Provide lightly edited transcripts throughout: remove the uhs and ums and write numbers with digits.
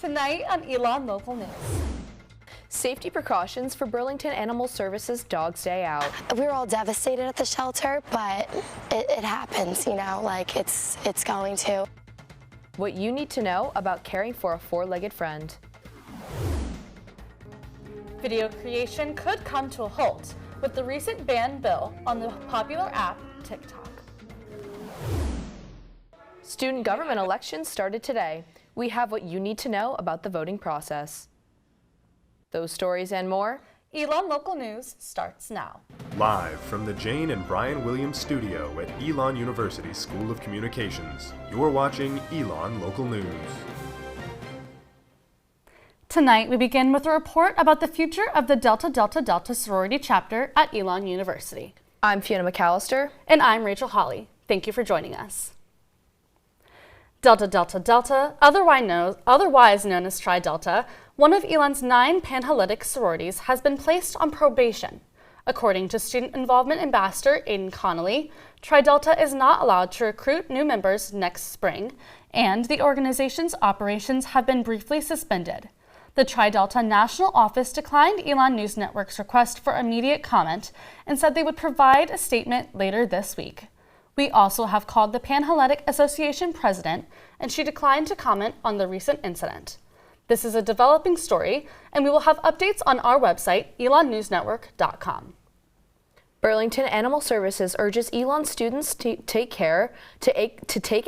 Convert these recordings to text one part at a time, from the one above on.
Tonight on Elon Local News. Safety precautions for Burlington Animal Services Dog's Day Out. We were all devastated at the shelter, but it happens, you know, like it's going to. What you need to know about caring for a four-legged friend. Video creation could come to a halt with the recent ban bill on the popular app TikTok. Student government elections started today. We have what you need to know about the voting process. Those stories and more. Elon Local News starts now. Live from the Jane and Brian Williams studio at Elon University School of Communications, you're watching Elon Local News. Tonight, we begin with a report about the future of the Delta Delta Delta sorority chapter at Elon University. I'm Fiona McAllister. And I'm Rachel Hawley. Thank you for joining us. Delta Delta Delta, otherwise known as Tri Delta, one of Elon's 9 Panhellenic sororities, has been placed on probation. According to Student Involvement Ambassador Aiden Connolly, Tri Delta is not allowed to recruit new members next spring, and the organization's operations have been briefly suspended. The Tri Delta National Office declined Elon News Network's request for immediate comment and said they would provide a statement later this week. We also have called the Panhellenic Association president, and she declined to comment on the recent incident. This is a developing story, and we will have updates on our website, elonnewsnetwork.com. Burlington Animal Services urges Elon students to take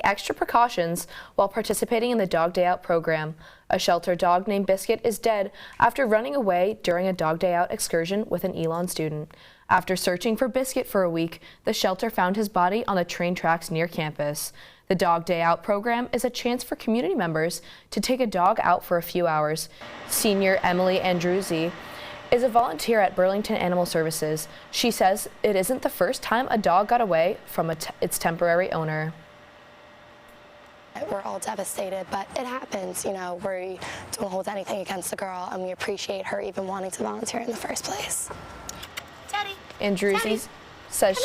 extra precautions while participating in the Dog Day Out program. A shelter dog named Biscuit is dead after running away during a Dog Day Out excursion with an Elon student. After searching for Biscuit for a week, the shelter found his body on the train tracks near campus. The Dog Day Out program is a chance for community members to take a dog out for a few hours. Senior Emily Andruzzi is a volunteer at Burlington Animal Services. She says it isn't the first time a dog got away from its temporary owner. We're all devastated, but it happens, you know. We don't hold anything against the girl, and we appreciate her even wanting to volunteer in the first place. Andruzzi says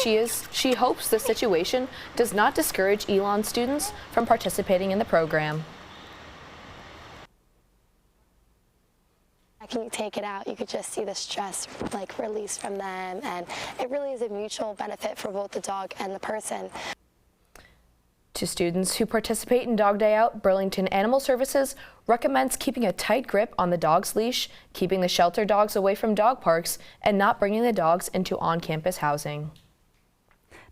she hopes the situation does not discourage Elon students from participating in the program. Can you take it out? You could just see the stress like released from them, and it really is a mutual benefit for both the dog and the person. To students who participate in Dog Day Out, Burlington Animal Services recommends keeping a tight grip on the dog's leash, keeping the shelter dogs away from dog parks, and not bringing the dogs into on-campus housing.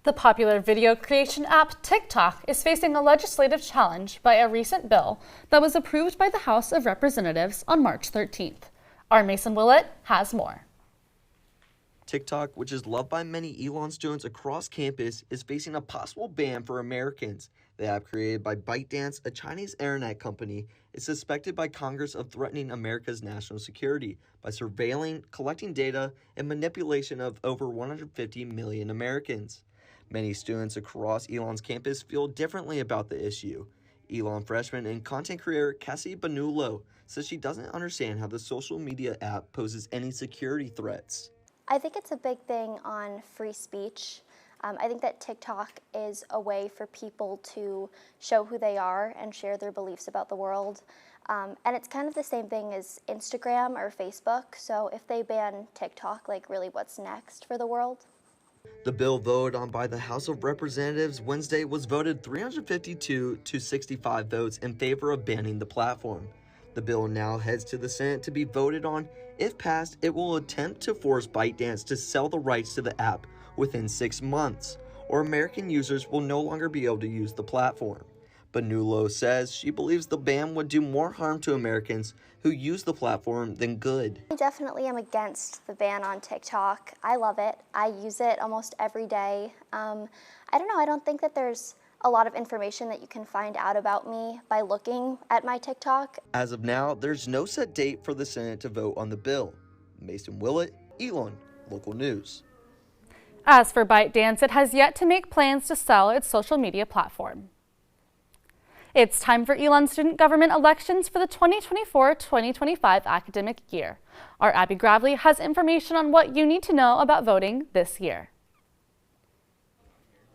The popular video creation app TikTok is facing a legislative challenge by a recent bill that was approved by the House of Representatives on March 13th. Our Mason Willett has more. TikTok, which is loved by many Elon students across campus, is facing a possible ban for Americans. The app, created by ByteDance, a Chinese internet company, is suspected by Congress of threatening America's national security by surveilling, collecting data, and manipulation of over 150 million Americans. Many students across Elon's campus feel differently about the issue. Elon freshman and content creator Cassie Banulo says she doesn't understand how the social media app poses any security threats. I think it's a big thing on free speech. I think that TikTok is a way for people to show who they are and share their beliefs about the world. And it's kind of the same thing as Instagram or Facebook. So if they ban TikTok, like really what's next for the world? The bill voted on by the House of Representatives Wednesday was voted 352 to 65 votes in favor of banning the platform. The bill now heads to the Senate to be voted on. If passed, it will attempt to force ByteDance to sell the rights to the app within 6 months, or American users will no longer be able to use the platform. Banulo says she believes the ban would do more harm to Americans who use the platform than good. I definitely am against the ban on TikTok. I love it. I use it almost every day. I don't know, I don't think that there's a lot of information that you can find out about me by looking at my TikTok. As of now, there's no set date for the Senate to vote on the bill. Mason Willett, Elon Local News. As for ByteDance, it has yet to make plans to sell its social media platform. It's time for Elon student government elections for the 2024-2025 academic year. Our Abby Gravely has information on what you need to know about voting this year.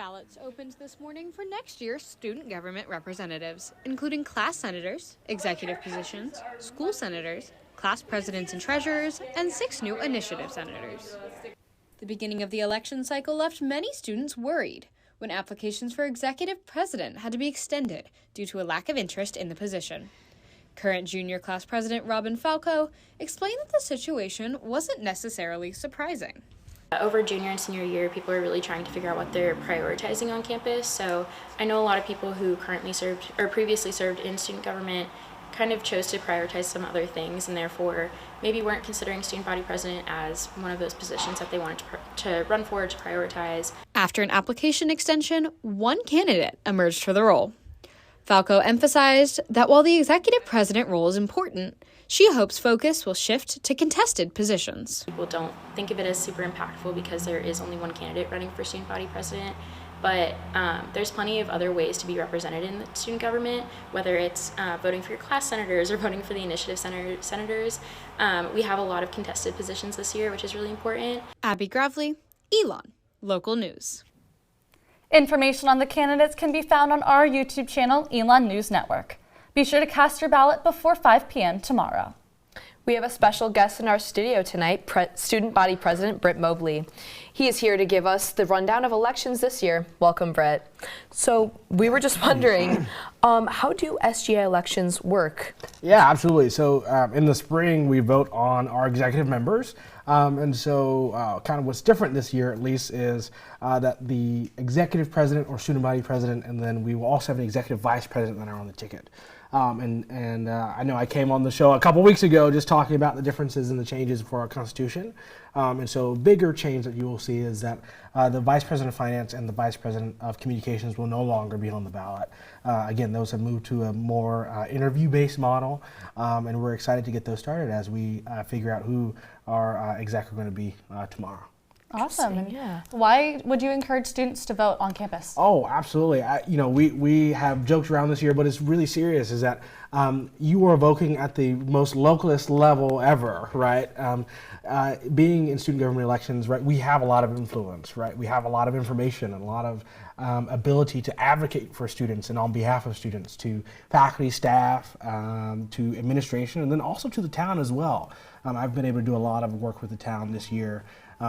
ballots opened this morning for next year's student government representatives, including class senators, executive positions, school senators, class presidents and treasurers, and 6 new initiative senators. The beginning of the election cycle left many students worried when applications for executive president had to be extended due to a lack of interest in the position. Current junior class president Robin Falco explained that the situation wasn't necessarily surprising. Over junior and senior year, people are really trying to figure out what they're prioritizing on campus. So I know a lot of people who currently served or previously served in student government kind of chose to prioritize some other things and therefore maybe weren't considering student body president as one of those positions that they wanted to run for, to prioritize. After an application extension, one candidate emerged for the role. Falco emphasized that while the executive president role is important, she hopes focus will shift to contested positions. People don't think of it as super impactful because there is only one candidate running for student body president, but there's plenty of other ways to be represented in the student government, whether it's voting for your class senators or voting for the initiative senators. We have a lot of contested positions this year, which is really important. Abby Gravely, Elon, Local News. Information on the candidates can be found on our YouTube channel, Elon News Network. Be sure to cast your ballot before 5 p.m. tomorrow. We have a special guest in our studio tonight, Student Body President Britt Mobley. He is here to give us the rundown of elections this year. Welcome, Britt. So we were just wondering, how do SGA elections work? Yeah, absolutely. So in the spring, we vote on our executive members. And so kind of what's different this year, at least, is that the executive president or student body president, and then we will also have an executive vice president that are on the ticket. I know I came on the show a couple weeks ago just talking about the differences and the changes for our Constitution. And so bigger change that you will see is that the Vice President of Finance and the Vice President of Communications will no longer be on the ballot. Again, those have moved to a more interview-based model, and we're excited to get those started as we figure out who our execs are going to be tomorrow. Awesome. And why would you encourage students to vote on campus? Oh, absolutely. We have joked around this year, but it's really serious, is that you are voting at the most localist level ever, right? Being in student government elections, right, we have a lot of influence, right? We have a lot of information and a lot of ability to advocate for students and on behalf of students, to faculty, staff, to administration, and then also to the town as well. I've been able to do a lot of work with the town this year,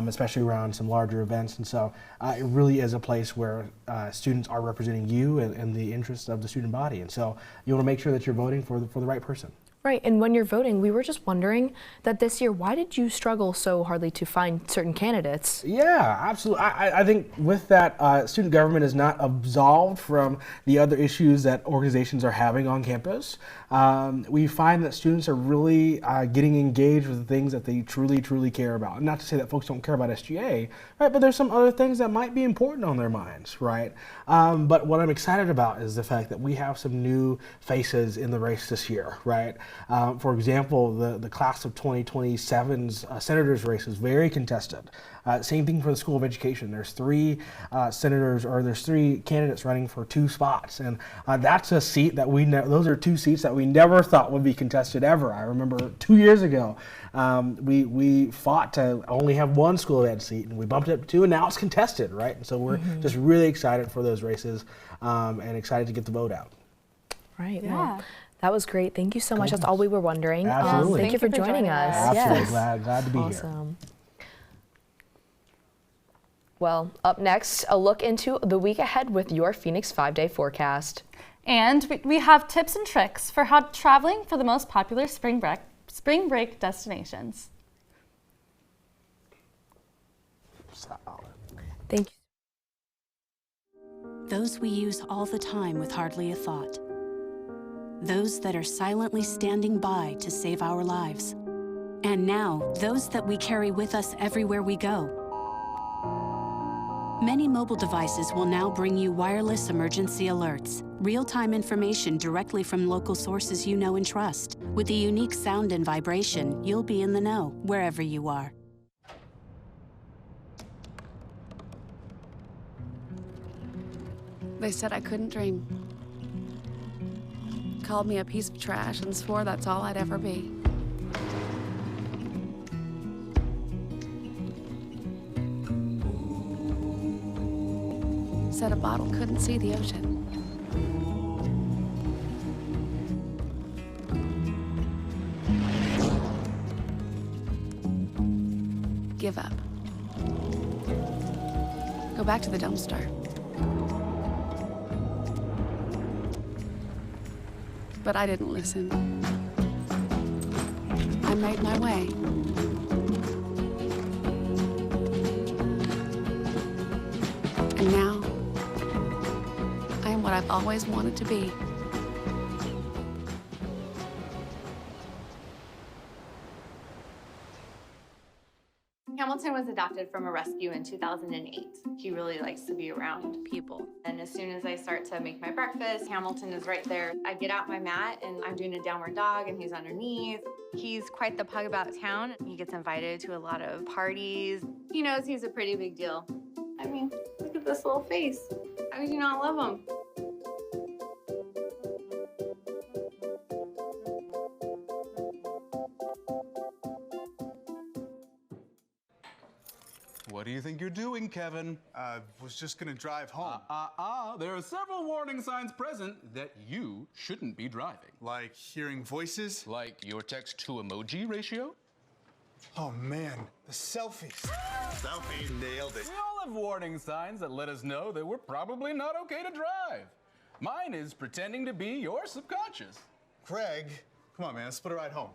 especially around some larger events. And so it really is a place where students are representing you and the interests of the student body. And so you want to make sure that you're voting for the right person. Right, and when you're voting, we were just wondering that this year, why did you struggle so hardly to find certain candidates? Yeah, absolutely. I think with that, student government is not absolved from the other issues that organizations are having on campus. We find that students are really getting engaged with the things that they truly, truly care about. And not to say that folks don't care about SGA, right? But there's some other things that might be important on their minds, right? But what I'm excited about is the fact that we have some new faces in the race this year, right? For example, the class of 2027's senators race is very contested. Same thing for the School of Education. There's 3 senators, or there's 3 candidates running for 2 spots, and that's a seat that those are 2 seats that we never thought would be contested ever. I remember 2 years ago, we fought to only have 1 school ed seat, and we bumped it up to 2, and now it's contested, right? And so we're just really excited for those races and excited to get the vote out. Right. Yeah. Well, that was great. Thank you so much. That's all we were wondering. Absolutely. Thank you for joining us. Absolutely. Yes. Glad to be here. Awesome. Well, up next, a look into the week ahead with your Phoenix 5-day forecast. And we have tips and tricks for how traveling for the most popular spring break destinations. Thank you. Those we use all the time with hardly a thought. Those that are silently standing by to save our lives. And now, those that we carry with us everywhere we go. Many mobile devices will now bring you wireless emergency alerts, real-time information directly from local sources you know and trust. With the unique sound and vibration, you'll be in the know, wherever you are. They said I couldn't dream. Called me a piece of trash and swore that's all I'd ever be. said a bottle couldn't see the ocean. Give up. Go back to the dumpster. But I didn't listen. I made my way. And now, I am what I've always wanted to be. Hamilton was adopted from a rescue in 2008. He really likes to be around people. And as soon as I start to make my breakfast, Hamilton is right there. I get out my mat and I'm doing a downward dog and he's underneath. He's quite the pug about town. He gets invited to a lot of parties. He knows he's a pretty big deal. I mean, look at this little face. How could you not love him? What do you think you're doing, Kevin? Was just gonna drive home. There are several warning signs present that you shouldn't be driving. Like hearing voices? Like your text-to-emoji ratio? Oh man, the selfies. Selfie. Nailed it. We all have warning signs that let us know that we're probably not okay to drive. Mine is pretending to be your subconscious. Craig, come on man, let's split a ride home.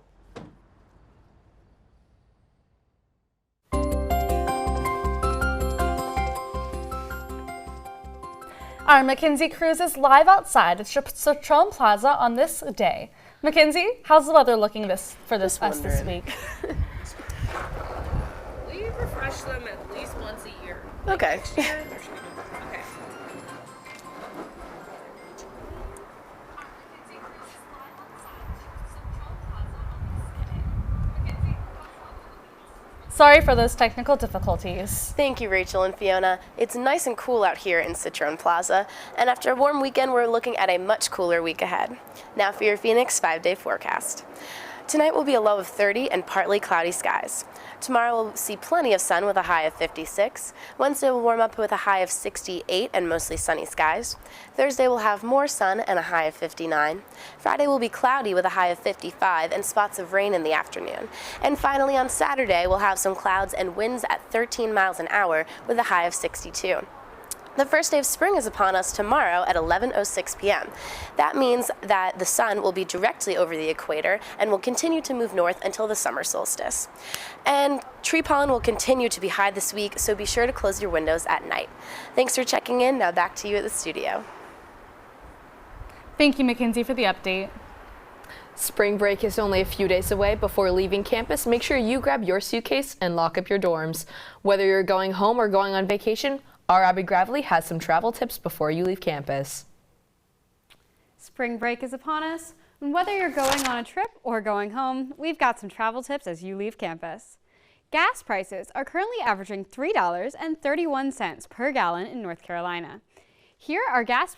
Our Mackenzie cruise is live outside at Citron Plaza on this day. Mackenzie, how's the weather looking for this fest this week? We refresh them at least once a year. Okay. Next year, there should be no- okay. Sorry for those technical difficulties. Thank you, Rachel and Fiona. It's nice and cool out here in Citron Plaza, and after a warm weekend, we're looking at a much cooler week ahead. Now for your Phoenix 5-day forecast. Tonight will be a low of 30 and partly cloudy skies. Tomorrow we'll see plenty of sun with a high of 56. Wednesday will warm up with a high of 68 and mostly sunny skies. Thursday will have more sun and a high of 59. Friday will be cloudy with a high of 55 and spots of rain in the afternoon. And finally on Saturday we'll have some clouds and winds at 13 miles an hour with a high of 62. The first day of spring is upon us tomorrow at 11:06 p.m. That means that the sun will be directly over the equator and will continue to move north until the summer solstice. And tree pollen will continue to be high this week, so be sure to close your windows at night. Thanks for checking in. Now back to you at the studio. Thank you, Mackenzie, for the update. Spring break is only a few days away. Before leaving campus, make sure you grab your suitcase and lock up your dorms. Whether you're going home or going on vacation, our Abby Gravely has some travel tips before you leave campus. Spring break is upon us, and whether you're going on a trip or going home, we've got some travel tips as you leave campus. Gas prices are currently averaging $3.31 per gallon in North Carolina. Here are gas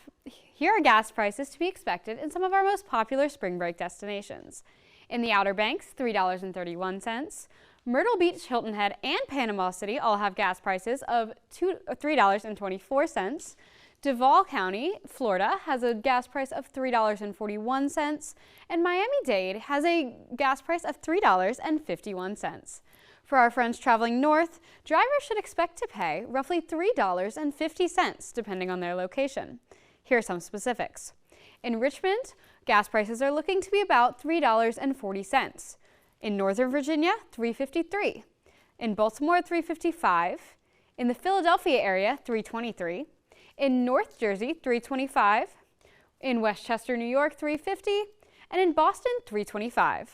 prices to be expected in some of our most popular spring break destinations. In the Outer Banks, $3.31. Myrtle Beach, Hilton Head, and Panama City all have gas prices of $3.24. Duval County, Florida, has a gas price of $3.41, and Miami-Dade has a gas price of $3.51. For our friends traveling north, drivers should expect to pay roughly $3.50, depending on their location. Here are some specifics. In Richmond, gas prices are looking to be about $3.40. In Northern Virginia, $3.53. In Baltimore, $3.55. In the Philadelphia area, $3.23. In North Jersey, $3.25. In Westchester, New York, $3.50. And in Boston, $3.25.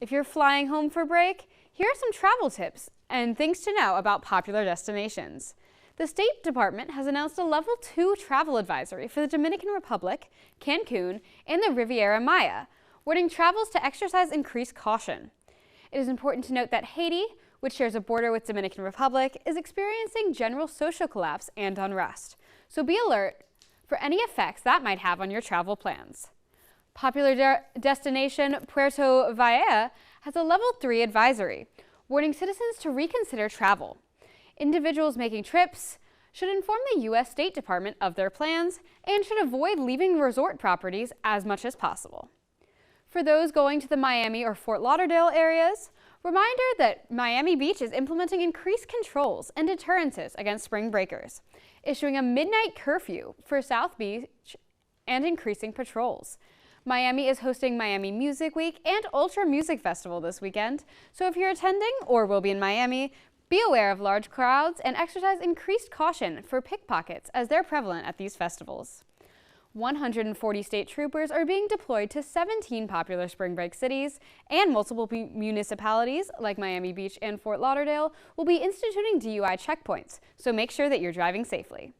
If you're flying home for break, here are some travel tips and things to know about popular destinations. The State Department has announced a Level 2 travel advisory for the Dominican Republic, Cancun, and the Riviera Maya, warning travels to exercise increased caution. It is important to note that Haiti, which shares a border with Dominican Republic, is experiencing general social collapse and unrest. So be alert for any effects that might have on your travel plans. Popular destination Puerto Vallarta has a Level 3 advisory, warning citizens to reconsider travel. Individuals making trips should inform the U.S. State Department of their plans and should avoid leaving resort properties as much as possible. For those going to the Miami or Fort Lauderdale areas, reminder that Miami Beach is implementing increased controls and deterrences against spring breakers, issuing a midnight curfew for South Beach and increasing patrols. Miami is hosting Miami Music Week and Ultra Music Festival this weekend, so if you're attending or will be in Miami, be aware of large crowds and exercise increased caution for pickpockets as they're prevalent at these festivals. 140 state troopers are being deployed to 17 popular spring break cities, and multiple municipalities like Miami Beach and Fort Lauderdale will be instituting DUI checkpoints, so make sure that you're driving safely.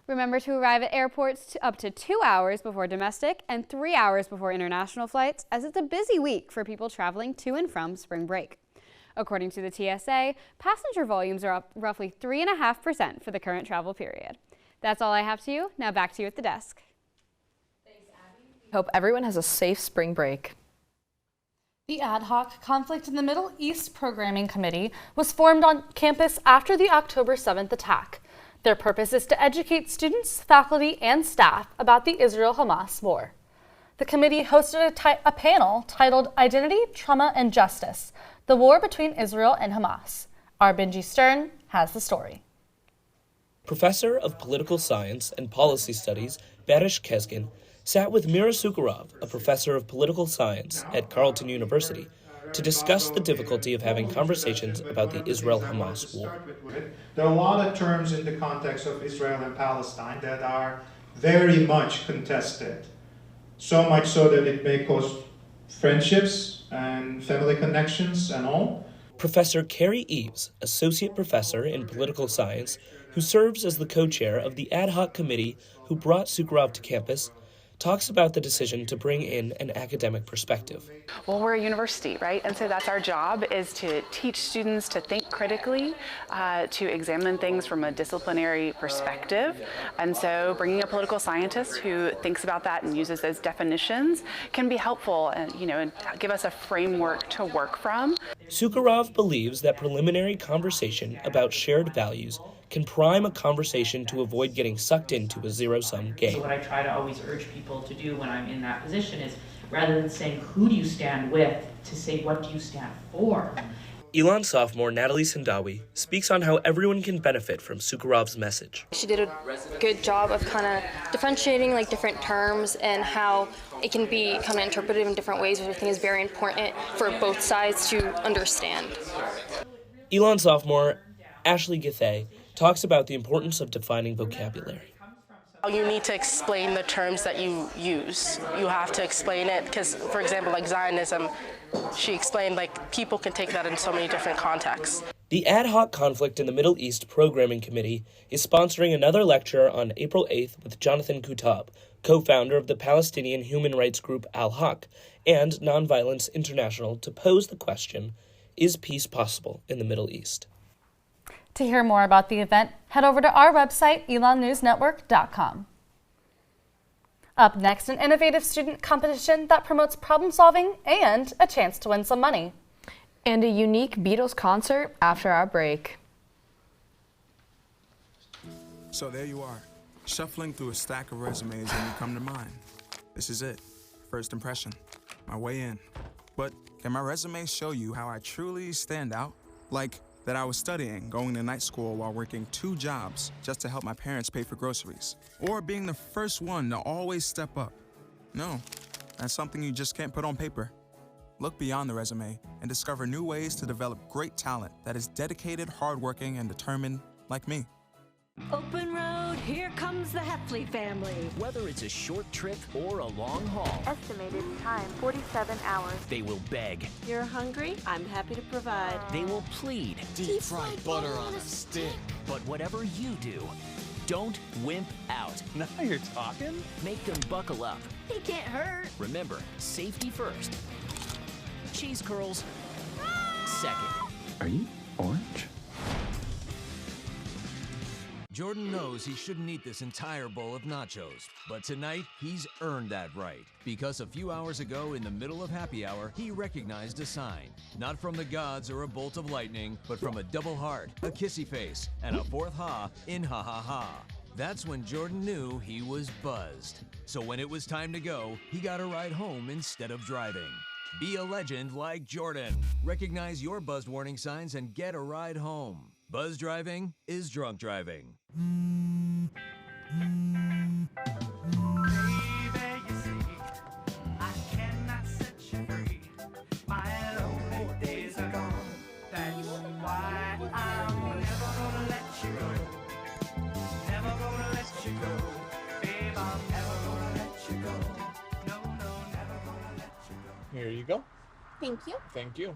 Remember to arrive at airports up to 2 hours before domestic and 3 hours before international flights, as it's a busy week for people traveling to and from spring break. According to the TSA, passenger volumes are up roughly 3.5% for the current travel period. That's all I have to you. Now back to you at the desk. Hope everyone has a safe spring break. The Ad Hoc Conflict in the Middle East Programming Committee was formed on campus after the October 7th attack. Their purpose is to educate students, faculty, and staff about the Israel-Hamas war. The committee hosted a panel titled Identity, Trauma, and Justice, the War Between Israel and Hamas. Our Benji Stern has the story. Professor of Political Science and Policy Studies, Barish Keskin, sat with Mira Sukharov, a professor of political science at Carleton University, to discuss the difficulty of having conversations about the Israel-Hamas war. There are a lot of terms in the context of Israel and Palestine that are very much contested, so much so that it may cause friendships and family connections and all. Professor Carrie Eves, associate professor in political science, who serves as the co-chair of the ad hoc committee who brought Sukharov to campus, talks about the decision to bring in an academic perspective. Well, we're a university, right? And so that's our job, is to teach students to think critically, to examine things from a disciplinary perspective. And so bringing a political scientist who thinks about that and uses those definitions can be helpful and, and give us a framework to work from. Sukharov believes that preliminary conversation about shared values can prime a conversation to avoid getting sucked into a zero-sum game. So what I try to always urge people to do when I'm in that position is, rather than saying who do you stand with, to say what do you stand for. Elon sophomore Natalie Sindawi speaks on how everyone can benefit from Sukharov's message. She did a good job of kind of differentiating different terms and how it can be kind of interpreted in different ways, which I think is very important for both sides to understand. Elon sophomore Ashley Githay talks about the importance of defining vocabulary. You need to explain the terms that you use. You have to explain it because, for example, like Zionism, she explained people can take that in so many different contexts. The Ad Hoc Conflict in the Middle East Programming Committee is sponsoring another lecture on April 8th with Jonathan Kutab, co-founder of the Palestinian human rights group Al-Haq and Nonviolence International, to pose the question, is peace possible in the Middle East? To hear more about the event, head over to our website, elonnewsnetwork.com. Up next, an innovative student competition that promotes problem solving and a chance to win some money. And a unique Beatles concert after our break. So there you are, shuffling through a stack of resumes and you come to mine. This is it, first impression, my way in. But can my resume show you how I truly stand out? Like that I was studying, going to night school while working 2 jobs just to help my parents pay for groceries. Or being the first one to always step up. No, that's something you just can't put on paper. Look beyond the resume and discover new ways to develop great talent that is dedicated, hardworking, and determined like me. Open road, here comes the Heffley family. Whether it's a short trip or a long haul. Estimated time, 47 hours. They will beg. You're hungry? I'm happy to provide. They will plead. Deep fried butter on a stick. But whatever you do, don't wimp out. Now you're talking. Make them buckle up. He can't hurt. Remember, safety first. Cheese curls second. Are you orange? Jordan knows he shouldn't eat this entire bowl of nachos, but tonight he's earned that right because a few hours ago in the middle of happy hour, he recognized a sign, not from the gods or a bolt of lightning, but from a double heart, a kissy face, and a fourth ha in ha ha ha. That's when Jordan knew he was buzzed. So when it was time to go, he got a ride home instead of driving. Be a legend like Jordan. Recognize your buzzed warning signs and get a ride home. Buzz driving is drunk driving. Here you go. Thank you. Thank you.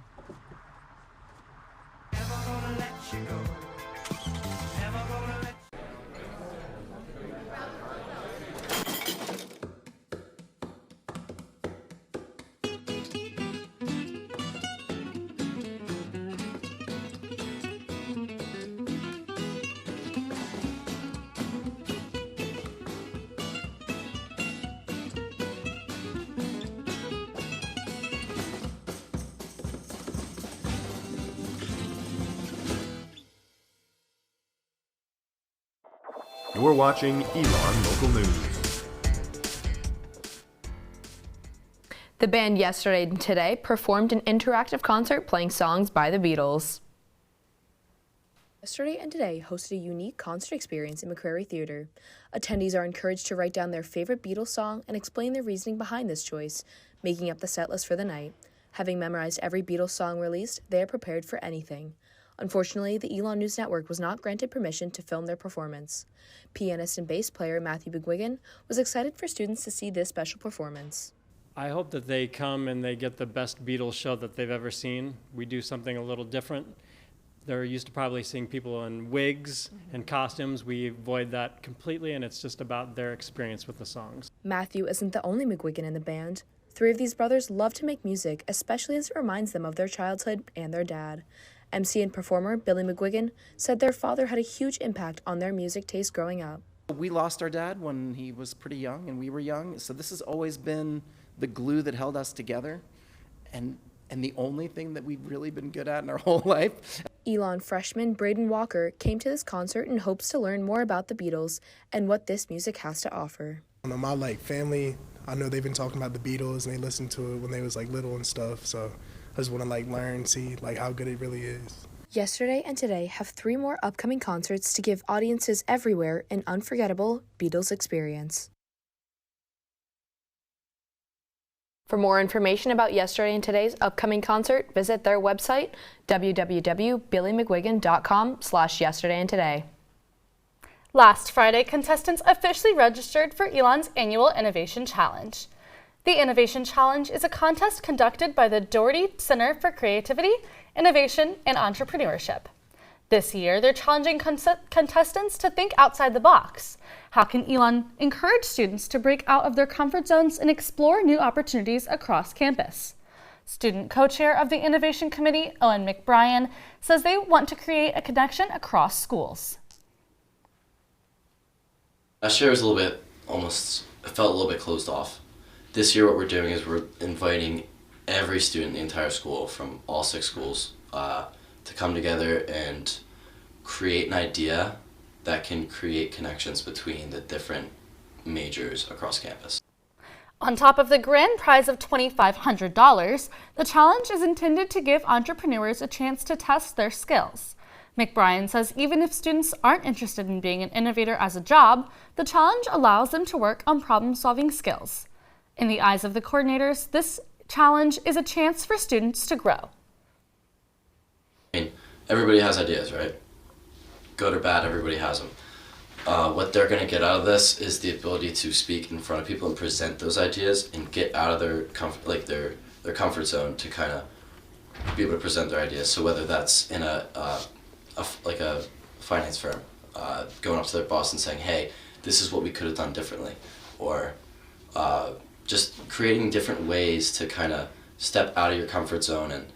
You're watching Elon Local News. The band Yesterday and Today performed an interactive concert playing songs by the Beatles. Yesterday and Today hosted a unique concert experience in McCrary Theater. Attendees are encouraged to write down their favorite Beatles song and explain their reasoning behind this choice, making up the set list for the night. Having memorized every Beatles song released, they are prepared for anything. Unfortunately, the Elon News Network was not granted permission to film their performance. Pianist and bass player Matthew McGuigan was excited for students to see this special performance. I hope that they come and they get the best Beatles show that they've ever seen. We do something a little different. They're used to probably seeing people in wigs and costumes. We avoid that completely, and it's just about their experience with the songs. Matthew isn't the only McGuigan in the band. 3 of these brothers love to make music, especially as it reminds them of their childhood and their dad. MC and performer Billy McGuigan said their father had a huge impact on their music taste growing up. We lost our dad when he was pretty young and we were young, so this has always been the glue that held us together and the only thing that we've really been good at in our whole life. Elon freshman Braden Walker came to this concert in hopes to learn more about the Beatles and what this music has to offer. My family, I know they've been talking about the Beatles and they listened to it when they was little and stuff, so I just want to learn, see how good it really is. Yesterday and Today have 3 more upcoming concerts to give audiences everywhere an unforgettable Beatles experience. For more information about Yesterday and Today's upcoming concert, visit their website, www.billymcguigan.com/yesterdayandtoday. Last Friday, contestants officially registered for Elon's annual Innovation Challenge. The Innovation Challenge is a contest conducted by the Doherty Center for Creativity, Innovation, and Entrepreneurship. This year, they're challenging contestants to think outside the box. How can Elon encourage students to break out of their comfort zones and explore new opportunities across campus? Student co-chair of the Innovation Committee, Owen McBrien, says they want to create a connection across schools. Last year was it felt a little bit closed off. This year what we're doing is we're inviting every student in the entire school from all 6 schools to come together and create an idea that can create connections between the different majors across campus. On top of the grand prize of $2,500, the challenge is intended to give entrepreneurs a chance to test their skills. McBrien says even if students aren't interested in being an innovator as a job, the challenge allows them to work on problem-solving skills. In the eyes of the coordinators, this challenge is a chance for students to grow. Everybody has ideas, right? Good or bad, everybody has them. What they're going to get out of this is the ability to speak in front of people and present those ideas and get out of their comfort zone to kind of be able to present their ideas. So whether that's in a finance firm, going up to their boss and saying, hey, this is what we could have done differently, or just creating different ways to kind of step out of your comfort zone and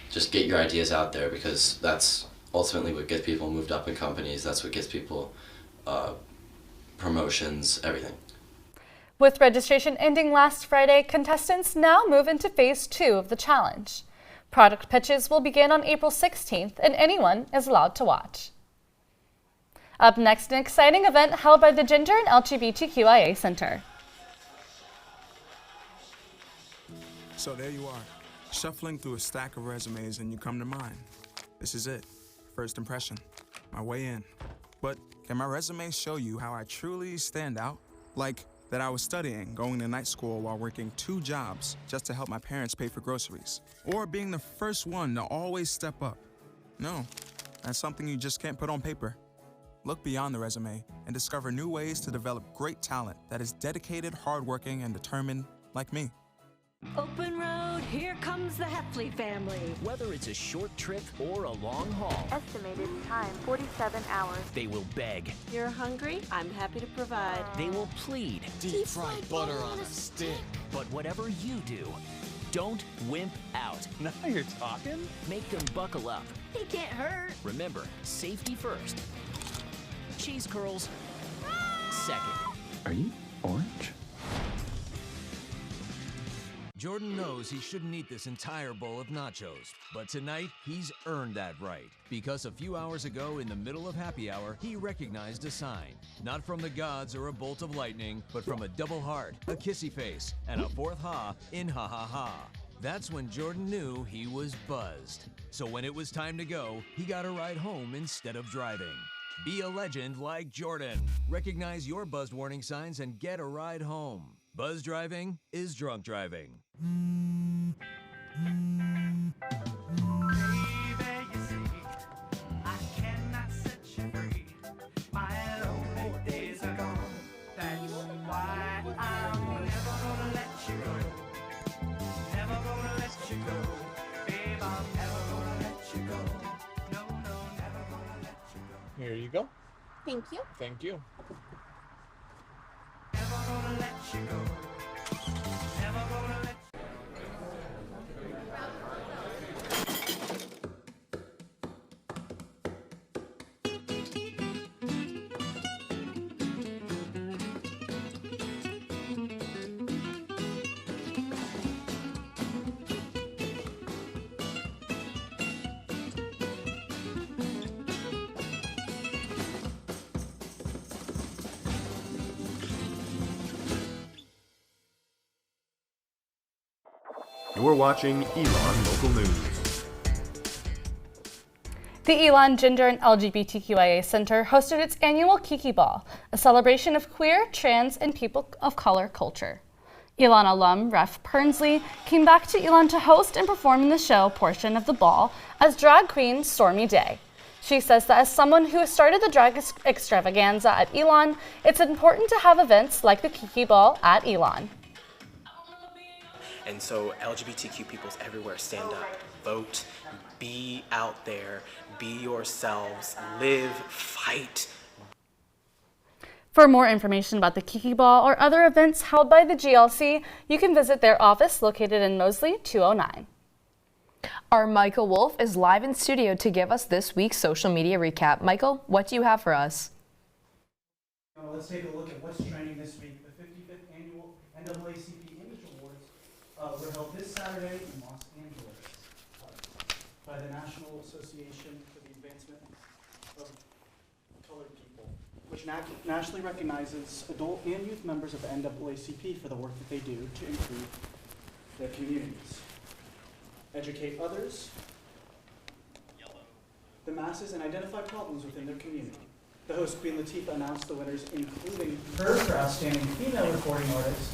just get your ideas out there, because that's ultimately what gets people moved up in companies. That's what gets people promotions, everything. With registration ending last Friday, contestants now move into Phase 2 of the challenge. Product pitches will begin on April 16th, and anyone is allowed to watch. Up next, an exciting event held by the Gender and LGBTQIA Center. So there you are, shuffling through a stack of resumes and you come to mine. This is it, first impression, my way in. But can my resume show you how I truly stand out? Like that I was studying, going to night school while working 2 jobs just to help my parents pay for groceries. Or being the first one to always step up. No, that's something you just can't put on paper. Look beyond the resume and discover new ways to develop great talent that is dedicated, hardworking, and determined like me. Open road, here comes the Heffley family. Whether it's a short trip or a long haul, Estimated time, 47 hours. they will beg, You're hungry? I'm happy to provide. they will plead. Deep fried butter on a stick. But whatever you do, don't wimp out. Now you're talking. Make them buckle up. He can't hurt. Remember, safety first. Cheese curls, second. Are you orange? Jordan knows he shouldn't eat this entire bowl of nachos, but tonight he's earned that right. Because a few hours ago, in the middle of happy hour, he recognized a sign. Not from the gods or a bolt of lightning, but from a double heart, a kissy face, and a fourth ha in ha ha ha. That's when Jordan knew he was buzzed. So when it was time to go, he got a ride home instead of driving. Be a legend like Jordan. Recognize your buzzed warning signs and get a ride home. Buzz driving is drunk driving. Here you go. Thank you. Thank you. You're watching Elon Local News. The Elon Gender and LGBTQIA Center hosted its annual Kiki Ball, a celebration of queer, trans, and people of color culture. Elon alum Ref Pernsley came back to Elon to host and perform in the show portion of the ball as drag queen Stormy Day. She says that as someone who started the drag extravaganza at Elon, it's important to have events like the Kiki Ball at Elon. And so LGBTQ peoples everywhere, stand up, vote, be out there, be yourselves, live, fight. For more information about the Kiki Ball or other events held by the GLC, you can visit their office located in Mosley 209. Our Michael Wolf is live in studio to give us this week's social media recap. Michael, what do you have for us? Let's take a look at what's trending this week. The 55th annual NAACP Image Awards were held this Saturday in Los Angeles by the National Association for the Advancement of Colored People, which nationally recognizes adult and youth members of the NAACP for the work that they do to improve their communities, educate others, the masses, and identify problems within their community. The host, Queen Latifah, announced the winners, including her for Outstanding Female Recording Artist,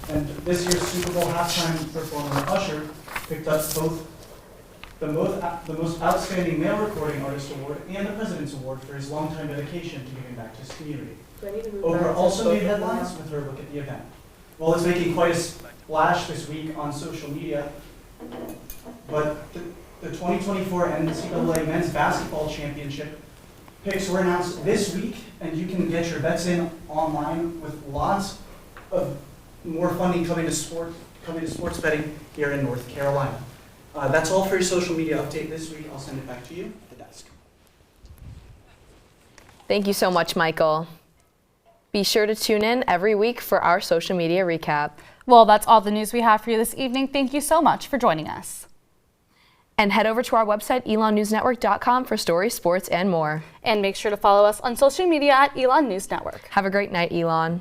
and this year's Super Bowl halftime performer, Usher, picked up both the most outstanding male recording artist award and the President's Award for his longtime dedication to giving back to his community. Oprah also made headlines with her look at the event. Well, it's making quite a splash this week on social media, but the 2024 NCAA Men's Basketball Championship picks were announced this week, and you can get your bets in online with lots of more funding coming to sports betting here in North Carolina. That's all for your social media update this week. I'll send it back to you at the desk. Thank you so much, Michael. Be sure to tune in every week for our social media recap. Well, that's all the news we have for you this evening. Thank you so much for joining us. And head over to our website, elonnewsnetwork.com, for stories, sports, and more. And make sure to follow us on social media at Elon News Network. Have a great night, Elon.